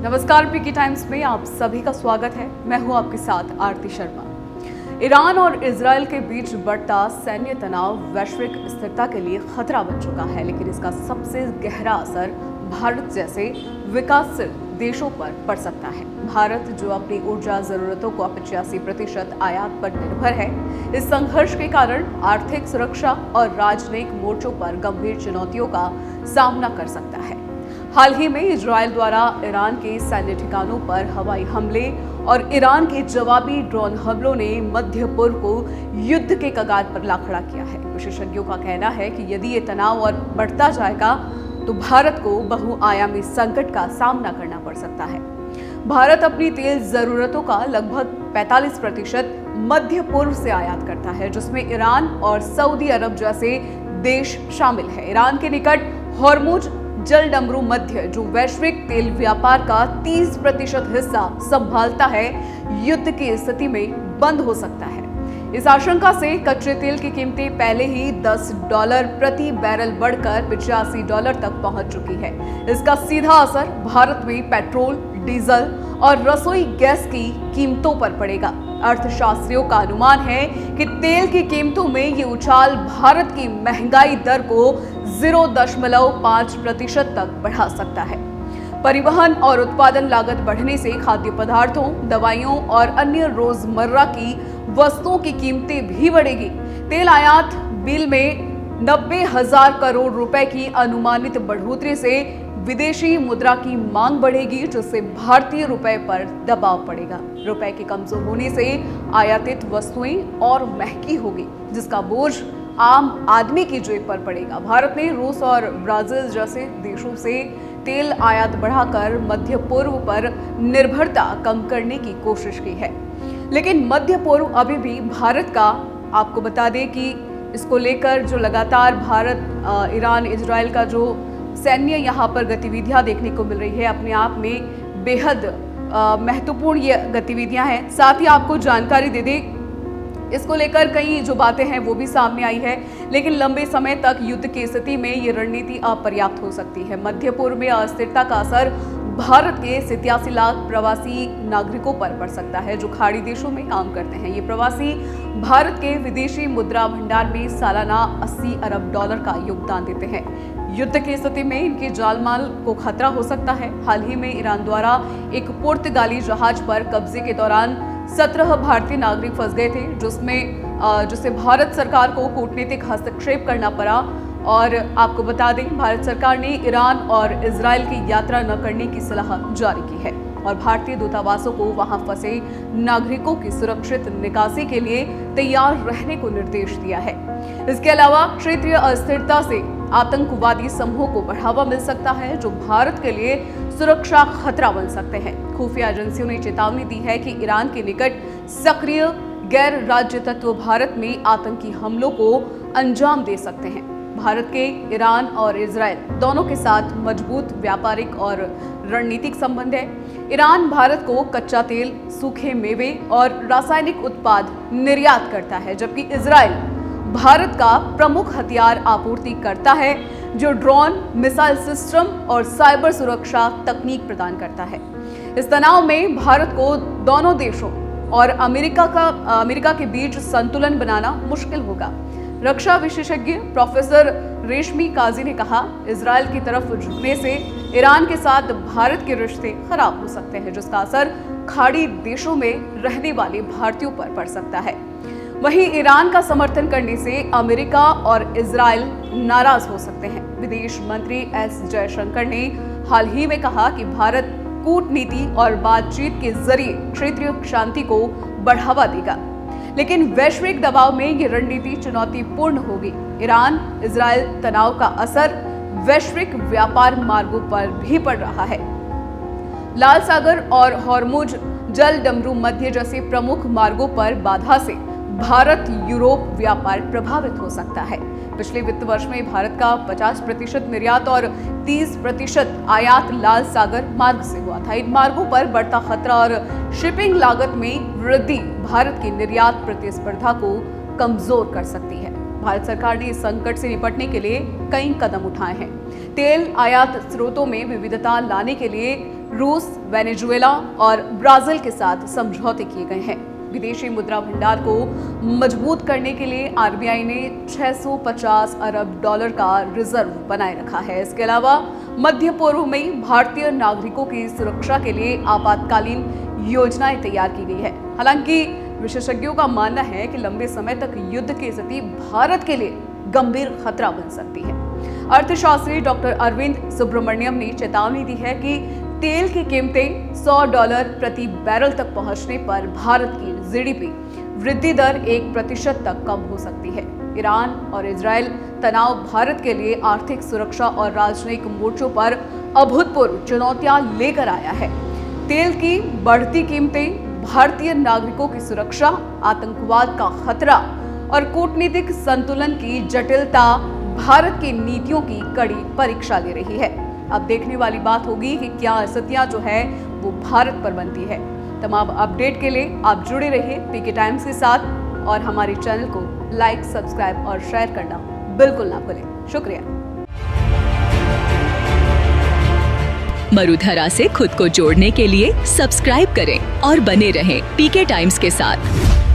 नमस्कार, पीके टाइम्स में आप सभी का स्वागत है। मैं हूं आपके साथ आरती शर्मा। ईरान और इजरायल के बीच बढ़ता सैन्य तनाव वैश्विक स्थिरता के लिए खतरा बन चुका है, लेकिन इसका सबसे गहरा असर भारत जैसे विकासशील देशों पर पड़ सकता है। भारत, जो अपनी ऊर्जा जरूरतों को 85% आयात पर निर्भर है, इस संघर्ष के कारण आर्थिक सुरक्षा और राजनयिक मोर्चों पर गंभीर चुनौतियों का सामना कर सकता है। हाल ही में इजरायल द्वारा ईरान के सैन्य ठिकानों पर हवाई हमले और ईरान के जवाबी ड्रोन हमलों ने मध्य पूर्व को युद्ध के कगार पर ला खड़ा किया है। विशेषज्ञों का कहना है कि यदि ये तनाव और बढ़ता जाएगा तो भारत को बहुआयामी संकट का सामना करना पड़ सकता है। भारत अपनी तेल जरूरतों का लगभग 45% मध्य पूर्व से आयात करता है, जिसमें ईरान और सऊदी अरब जैसे देश शामिल है। ईरान के निकट हॉर्मुज जलडमरू मध्य, जो वैश्विक तेल व्यापार का 30% हिस्सा संभालता है, युद्ध की स्थिति में बंद हो सकता है। इस आशंका से कच्चे तेल की कीमतें पहले ही $10 प्रति बैरल बढ़कर $85 तक पहुंच चुकी है। इसका सीधा असर भारत में पेट्रोल, डीजल और रसोई गैस की कीमतों पर पड़ेगा। अर्थशास्त्रियों का अनुमान है कि तेल की कीमतों में ये उछाल भारत की महंगाई दर को 0.5% तक बढ़ा सकता है। परिवहन और उत्पादन लागत बढ़ने से खाद्य पदार्थों, दवाइयों और अन्य रोजमर्रा की वस्तुओं की कीमतें भी बढ़ेगी। तेल आयात बिल में 90,000 करोड़ रुपए की अनुमानित बढ़ोतरी से विदेशी मुद्रा की मांग बढ़ेगी, जिससे भारतीय रुपए पर दबाव पड़ेगा। रुपए के कमजोर होने से आयातित वस्तुएं और महंगी होगी, जिसका बोझ आम आदमी की जेब पर पड़ेगा। भारत ने रूस और ब्राजील जैसे देशों से तेल आयात बढ़ाकर मध्य पूर्व पर निर्भरता कम करने की कोशिश की है, लेकिन मध्य पूर्व अभी भी भारत का, आपको बता दें कि इसको लेकर जो लगातार भारत ईरान इजरायल का जो सैन्य यहाँ पर गतिविधियां देखने को मिल रही है, अपने आप में बेहद महत्वपूर्ण ये गतिविधियां हैं। साथ ही आपको जानकारी दे दें, इसको लेकर कई जो बातें हैं वो भी सामने आई है, लेकिन लंबे समय तक युद्ध की स्थिति में ये रणनीति अपर्याप्त हो सकती है। मध्य पूर्व में अस्थिरता का असर भारत के 87 लाख प्रवासी नागरिकों पर पड़ सकता है, जो खाड़ी देशों में काम करते हैं। ये प्रवासी भारत के विदेशी मुद्रा भंडार में सालाना $80 अरब का योगदान देते हैं। युद्ध की स्थिति में इनके जालमाल को खतरा हो सकता है। हाल ही में ईरान द्वारा एक पुर्तगाली जहाज पर कब्जे के दौरान 17 भारतीय नागरिक फंस गए थे, जिससे भारत सरकार को कूटनीतिक हस्तक्षेप करना पड़ा। और आपको बता दें, भारत सरकार ने ईरान और इजरायल की यात्रा न करने की सलाह जारी की है और भारतीय दूतावासों को वहां फंसे नागरिकों की सुरक्षित निकासी के लिए तैयार रहने को निर्देश दिया है। इसके अलावा क्षेत्रीय अस्थिरता से आतंकवादी समूहों को बढ़ावा मिल सकता है, जो भारत के लिए सुरक्षा खतरा बन सकते हैं। खुफिया एजेंसियों ने चेतावनी दी है कि ईरान के निकट सक्रिय गैर राज्य तत्व भारत में आतंकी हमलों को अंजाम दे सकते हैं। भारत के ईरान और इजरायल दोनों के साथ मजबूत व्यापारिक और रणनीतिक संबंध है। ईरान भारत को कच्चा तेल, सूखे मेवे और रासायनिक उत्पाद निर्यात करता है, जबकि इजरायल भारत का प्रमुख हथियार आपूर्ति करता है, जो ड्रोन, मिसाइल सिस्टम और साइबर सुरक्षा तकनीक प्रदान करता है। इस तनाव में भारत को दोनों देशों और अमेरिका के बीच संतुलन बनाना मुश्किल होगा। रक्षा विशेषज्ञ प्रोफेसर रेशमी काजी ने कहा, इजरायल की तरफ झुकने से ईरान के साथ भारत के रिश्ते खराब हो सकते हैं, जिसका असर खाड़ी देशों में रहने वाले भारतीयों पर पड़ सकता है। वहीं ईरान का समर्थन करने से अमेरिका और इजरायल नाराज हो सकते हैं। विदेश मंत्री एस जयशंकर ने हाल ही में कहा कि भारत कूटनीति और बातचीत के जरिए क्षेत्रीय शांति को बढ़ावा देगा, लेकिन वैश्विक दबाव में ये रणनीति चुनौतीपूर्ण होगी। ईरान इजरायल तनाव का असर वैश्विक व्यापार मार्गों पर भी पड़ रहा है। लाल सागर और हॉर्मुज जलडमरू मध्य जैसे प्रमुख मार्गों पर बाधा से भारत यूरोप व्यापार प्रभावित हो सकता है। पिछले वित्त वर्ष में भारत का 50% निर्यात और 30% आयात लाल सागर मार्ग से हुआ था। इन मार्गों पर बढ़ता खतरा और शिपिंग लागत में वृद्धि भारत की निर्यात प्रतिस्पर्धा को कमजोर कर सकती है। भारत सरकार ने इस संकट से निपटने के लिए कई कदम उठाए हैं। तेल आयात स्रोतों में विविधता लाने के लिए रूस, वेनेजुएला और ब्राजील के साथ समझौते किए गए हैं। विदेशी मुद्रा भंडार को मजबूत करने के लिए आरबीआई ने 650 अरब डॉलर का रिजर्व बनाए रखा है। इसके अलावा मध्य पूर्व में भारतीय नागरिकों की सुरक्षा के लिए आपातकालीन योजनाएं तैयार की गई है। हालांकि विशेषज्ञों का मानना है कि लंबे समय तक युद्ध की स्थिति भारत के लिए गंभीर खतरा बन सकती है। अर्थशास्त्री डॉक्टर अरविंद सुब्रमण्यम ने चेतावनी दी है कि तेल की कीमतें $100 प्रति बैरल तक पहुंचने पर भारत की जीडीपी वृद्धि दर 1% तक कम हो सकती है। ईरान और इजरायल तनाव भारत के लिए आर्थिक सुरक्षा और राजनयिक मोर्चों पर अभूतपूर्व चुनौतियां लेकर आया है। तेल की बढ़ती कीमतें, भारतीय नागरिकों की सुरक्षा, आतंकवाद का खतरा और कूटनीतिक संतुलन की जटिलता भारत की नीतियों की कड़ी परीक्षा ले रही है। अब देखने वाली बात होगी कि क्या स्थितियां जो है वो भारत पर बनती है। तमाम अपडेट के लिए आप जुड़े रहिए पीके टाइम्स के साथ और हमारे चैनल को लाइक, सब्सक्राइब और शेयर करना बिल्कुल ना भूलें। शुक्रिया। मरुधरा से खुद को जोड़ने के लिए सब्सक्राइब करें और बने रहें पीके टाइम्स के साथ।